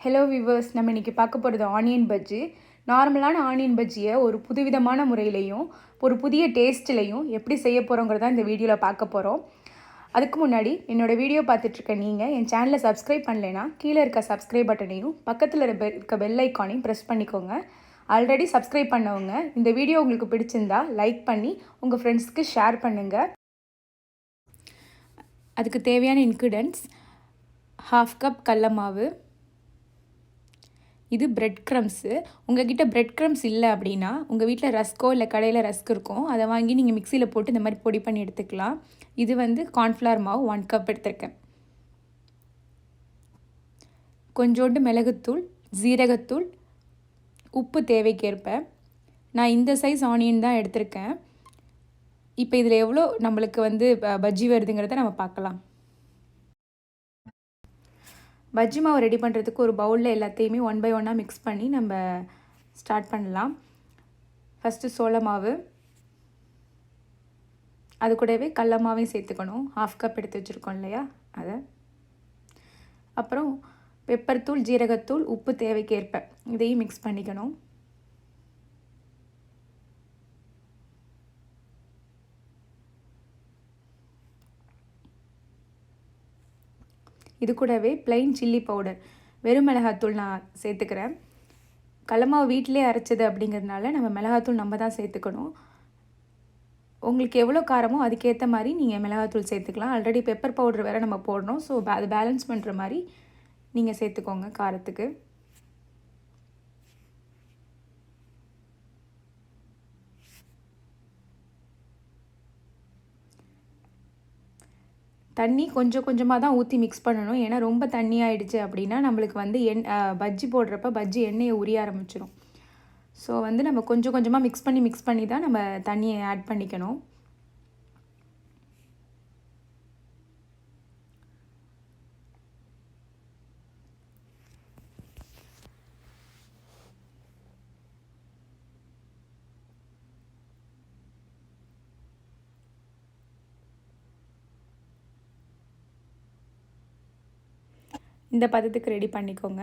Hello viewers, நம்ம இன்றைக்கி பார்க்க போகிறது ஆனியன் பஜ்ஜி. நார்மலான ஆனியன் பஜ்ஜியை ஒரு புதுவிதமான முறையிலையும் ஒரு புதிய டேஸ்ட்லையும் எப்படி செய்ய போகிறோங்கிறத இந்த வீடியோவில் பார்க்க போகிறோம். அதுக்கு முன்னாடி என்னோடய வீடியோ பார்த்துட்ருக்க நீங்கள் என் சேனலை சப்ஸ்கிரைப் பண்ணலைன்னா கீழே இருக்க சப்ஸ்கிரைப் பட்டனையும் பக்கத்தில் இருக்க பெல் ஐக்கானையும் ப்ரெஸ் பண்ணிக்கோங்க. ஆல்ரெடி சப்ஸ்கிரைப் பண்ணவங்க இந்த வீடியோ உங்களுக்கு பிடிச்சிருந்தா லைக் பண்ணி உங்கள் ஃப்ரெண்ட்ஸ்க்கு ஷேர் பண்ணுங்கள். அதுக்கு தேவையான இன்க்ரீடியன்ட்ஸ்: 1/2 கப் கடல மாவு, இது பிரெட் க்ரம்ஸு. உங்கள்கிட்ட பிரெட் க்ரம்ஸ் இல்லை அப்படின்னா உங்கள் வீட்டில் ரஸ்கோ இல்லை கடையில் ரஸ்க் இருக்கும், அதை வாங்கி நீங்கள் மிக்சியில் போட்டு இந்த மாதிரி பொடி பண்ணி எடுத்துக்கலாம். இது வந்து கார்ன்ஃப்ளவர் மாவு 1 கப் எடுத்திருக்கேன். கொஞ்சோண்டு மிளகுத்தூள், ஜீரகத்தூள், உப்பு தேவைக்கேற்ப. நான் இந்த சைஸ் ஆனியன் தான் எடுத்திருக்கேன். இப்போ இதில் எவ்வளோ நம்மளுக்கு வந்து பஜ்ஜி வருதுங்கிறத நம்ம பார்க்கலாம். பஜ்ஜி மாவு ரெடி பண்ணுறதுக்கு ஒரு பவுலில் எல்லாத்தையுமே 1 by 1 மிக்ஸ் பண்ணி நம்ம ஸ்டார்ட் பண்ணலாம். ஃபஸ்ட்டு சோள மாவு, அது கூடவே கடல மாவையும் சேர்த்துக்கணும். 1/2 கப் எடுத்து வச்சுருக்கோம் இல்லையா, அதை. அப்புறம் பெப்பர் தூள், ஜீரகத்தூள், உப்பு தேவைக்கேற்ப இதையும் மிக்ஸ் பண்ணிக்கணும். இது கூடவே பிளெயின் சில்லி பவுடர், வெறும் மிளகாத்தூள் நான் சேர்த்துக்கிறேன். கடலமாவு வீட்டிலே அரைச்சது அப்படிங்கிறதுனால நம்ம மிளகாத்தூள் நம்ம தான் சேர்த்துக்கணும். உங்களுக்கு எவ்வளோ காரமோ அதுக்கேற்ற மாதிரி நீங்கள் மிளகாத்தூள் சேர்த்துக்கலாம். ஆல்ரெடி பெப்பர் பவுடர் வேறு நம்ம போடணும், ஸோ அது பேலன்ஸ் பண்ணுற மாதிரி நீங்கள் சேர்த்துக்கோங்க காரத்துக்கு. தண்ணி கொஞ்சம் கொஞ்சமாக தான் ஊற்றி மிக்ஸ் பண்ணணும். ஏன்னா ரொம்ப தண்ணி ஆகிடுச்சு அப்படின்னா நம்மளுக்கு வந்து பஜ்ஜி போடுறப்ப பஜ்ஜி எண்ணெயை உரிய ஆரம்பிச்சிடும். ஸோ வந்து நம்ம கொஞ்சம் கொஞ்சமாக மிக்ஸ் பண்ணி தான் நம்ம தண்ணியை ஆட் பண்ணிக்கணும். இந்த பதத்துக்கு ரெடி பண்ணிக்கோங்க.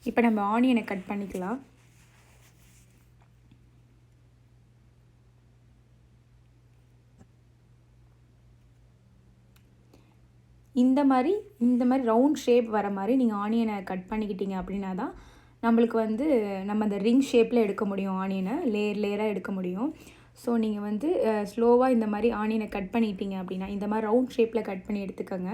இப்போ நம்ம ஆனியனை கட் பண்ணிக்கலாம். இந்த மாதிரி ரவுண்ட் ஷேப் வர மாதிரி நீங்கள் ஆனியனை கட் பண்ணிக்கிட்டீங்க அப்படின்னா தான் நம்மளுக்கு வந்து நம்ம அந்த ரிங் ஷேப்பில் எடுக்க முடியும். ஆனியனை லேயராக எடுக்க முடியும். ஸோ நீங்கள் வந்து ஸ்லோவாக இந்த மாதிரி ஆனியனை கட் பண்ணிட்டீங்க அப்படின்னா இந்த மாதிரி ரவுண்ட் ஷேப்பில் கட் பண்ணி எடுத்துக்கோங்க.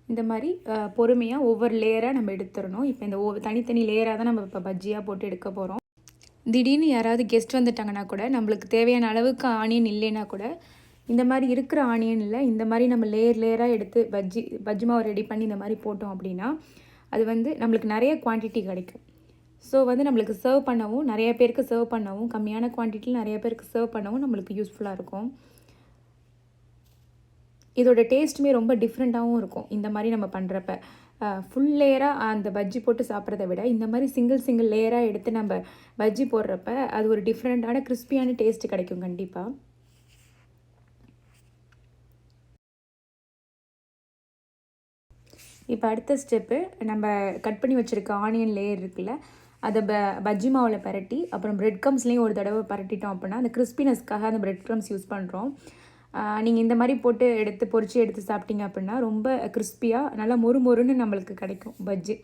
இந்த மாதிரி பொறுமையாக ஒவ்வொரு லேயராக நம்ம எடுத்துடணும். இப்போ இந்த தனித்தனி லேயராக தான் நம்ம இப்போ பஜ்ஜியாக போட்டு எடுக்க போகிறோம். திடீர்னு யாராவது கெஸ்ட் வந்துட்டாங்கன்னா கூட நம்மளுக்கு தேவையான அளவுக்கு ஆனியன் இல்லைன்னா கூட இந்த மாதிரி இருக்கிற ஆனியனில் இந்த மாதிரி நம்ம லேயராக எடுத்து பஜ்ஜி மாவு ரெடி பண்ணி இந்த மாதிரி போட்டோம் அப்படின்னா அது வந்து நம்மளுக்கு நிறைய குவான்டிட்டி கிடைக்கும். ஸோ வந்து நம்மளுக்கு சர்வ் பண்ணவும், நிறைய பேருக்கு சர்வ் பண்ணவும், கம்மியான குவான்டிட்டியில் நிறைய பேருக்கு சர்வ் பண்ணவும் நம்மளுக்கு யூஸ்ஃபுல்லாக இருக்கும். இதோட டேஸ்ட்டுமே ரொம்ப டிஃப்ரெண்ட்டாகவும் இருக்கும். இந்த மாதிரி நம்ம பண்ணுறப்ப ஃபுல் லேயராக அந்த பஜ்ஜி போட்டு சாப்பிட்றத விட இந்த மாதிரி சிங்கிள் லேயராக எடுத்து நம்ம பஜ்ஜி போடுறப்ப அது ஒரு டிஃப்ரெண்ட்டான கிறிஸ்பியான டேஸ்ட்டு கிடைக்கும் கண்டிப்பாக. இப்போ அடுத்த ஸ்டெப்பு, நம்ம கட் பண்ணி வச்சுருக்க ஆனியன் லேயர் இருக்குல்ல, அதை பஜ்ஜி மாவில் பரட்டி அப்புறம் பிரெட் க்ரம்ஸ்லேயும் ஒரு தடவை பரட்டிட்டோம் அப்படின்னா அந்த கிறிஸ்பினஸ்க்காக அந்த பிரெட் க்ரம்ஸ் யூஸ் பண்ணுறோம். நீங்கள் இந்த மாதிரி போட்டு பொரிச்சு எடுத்து சாப்பிட்டீங்க அப்படின்னா ரொம்ப கிறிஸ்பியாக நல்லா மொறுன்னு நம்மளுக்கு கிடைக்கும் பஜ்ஜி.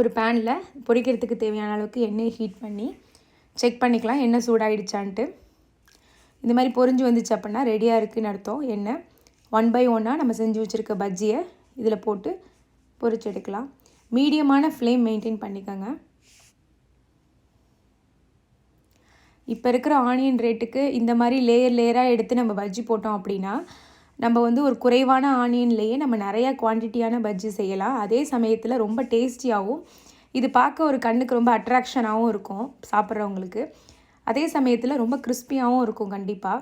ஒரு பேனில் பொரிக்கிறதுக்கு தேவையான அளவுக்கு எண்ணெயை ஹீட் பண்ணி செக் பண்ணிக்கலாம் எண்ணெய் சூடாகிடுச்சான்ட்டு. இந்த மாதிரி பொரிஞ்சு வந்துச்சு அப்படின்னா ரெடியாக இருக்குதுன்னு அர்த்தம். எண்ணெய் 1 by 1 நம்ம செஞ்சு வச்சுருக்க பஜ்ஜியை இதில் போட்டு பொரிச்சு எடுக்கலாம். மீடியமான ஃப்ளேம் மெயின்டைன் பண்ணிக்கோங்க. இப்போ இருக்கிற ஆனியன் ரேட்டுக்கு இந்த மாதிரி லேயராக எடுத்து நம்ம பஜ்ஜி போட்டோம் அப்படின்னா நம்ம ஒரு குறைவான ஆனியன்லேயே நம்ம நிறையா குவான்டிட்டியான பஜ்ஜி செய்யலாம். அதே சமயத்தில் ரொம்ப டேஸ்டியாகவும் இது பார்க்க ஒரு கண்ணுக்கு ரொம்ப அட்ராக்ஷனாகவும் இருக்கும் சாப்பிட்றவங்களுக்கு. அதே சமயத்தில் ரொம்ப கிறிஸ்பியாகவும் இருக்கும் கண்டிப்பாக.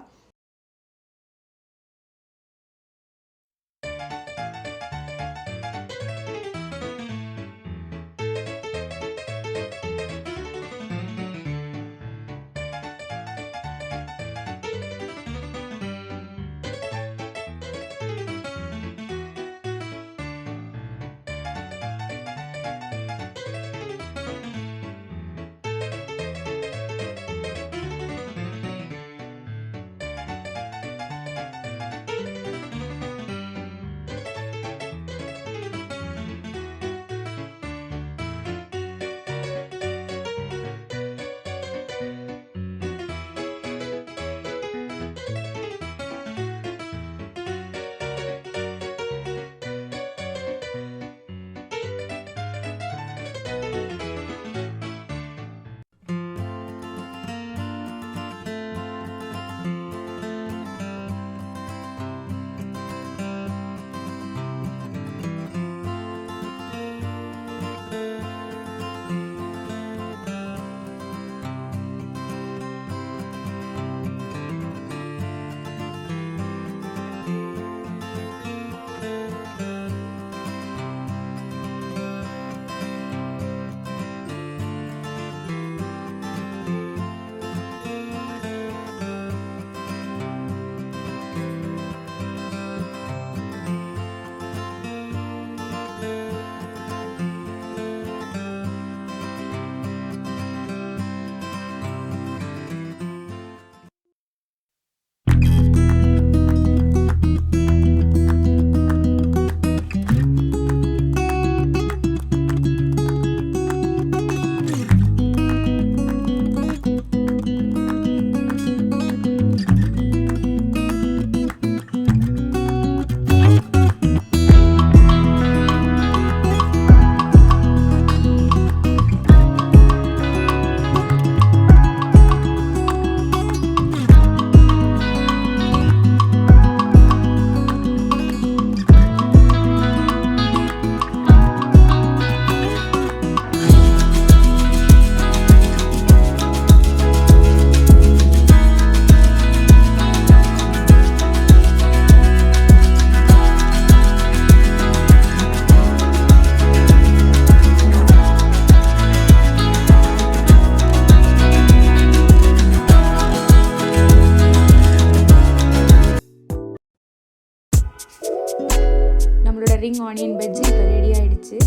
ரிங் ஆனியன் பஜ்ஜி இப்போ ரெடி ஆகிடுச்சு.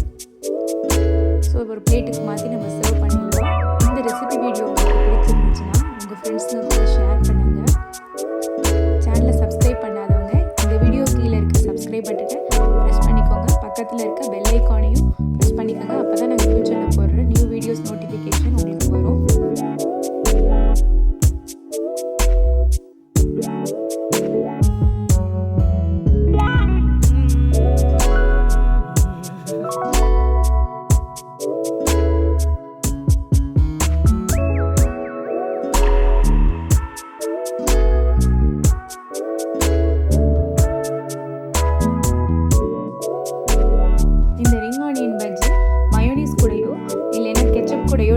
ஸோ ஒரு பிளேட்டுக்கு மாற்றி நம்ம சர்வ் பண்ணிடலாம். இந்த ரெசிபி வீடியோ உங்களுக்கு பிடிச்சிருந்துச்சுன்னா உங்கள் ஃப்ரெண்ட்ஸுங்க கூட ஷேர் பண்ணுங்கள். சேனலை சப்ஸ்கிரைப் பண்ணாதவங்க இந்த வீடியோ கீழே இருக்க சப்ஸ்கிரைப் பட்டனை ப்ரெஸ் பண்ணிக்கோங்க. பக்கத்தில் இருக்க பெல் ஐக்கானையும் ப்ரெஸ் பண்ணிக்கோங்க. அப்போ தான் நாங்கள் ஃபியூச்சரில் போடுற நியூ வீடியோஸ் நோட்டிஃபிகேஷன் உங்களுக்கு வரும்.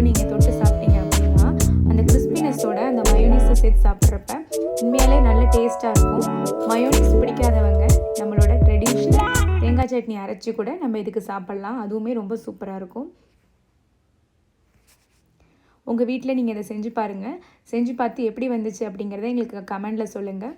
நீங்கள் தொட்டு சாப்பிட்டீங்க அப்படின்னா அந்த கிறிஸ்பினஸோட அந்த மயோனீஸை சேர்த்து சாப்பிட்றப்ப உண்மையாலே நல்ல டேஸ்ட்டாக இருக்கும். மயோனீஸ் பிடிக்காதவங்க நம்மளோட ட்ரெடிஷ்னல் தேங்காய் சட்னி அரைச்சி கூட நம்ம இதுக்கு சாப்பிட்லாம். அதுவுமே ரொம்ப சூப்பராக இருக்கும். உங்கள் வீட்டில் நீங்கள் இதை செஞ்சு பாருங்கள். செஞ்சு பார்த்து எப்படி வந்துச்சு அப்படிங்கிறத எங்களுக்கு கமெண்டில் சொல்லுங்கள்.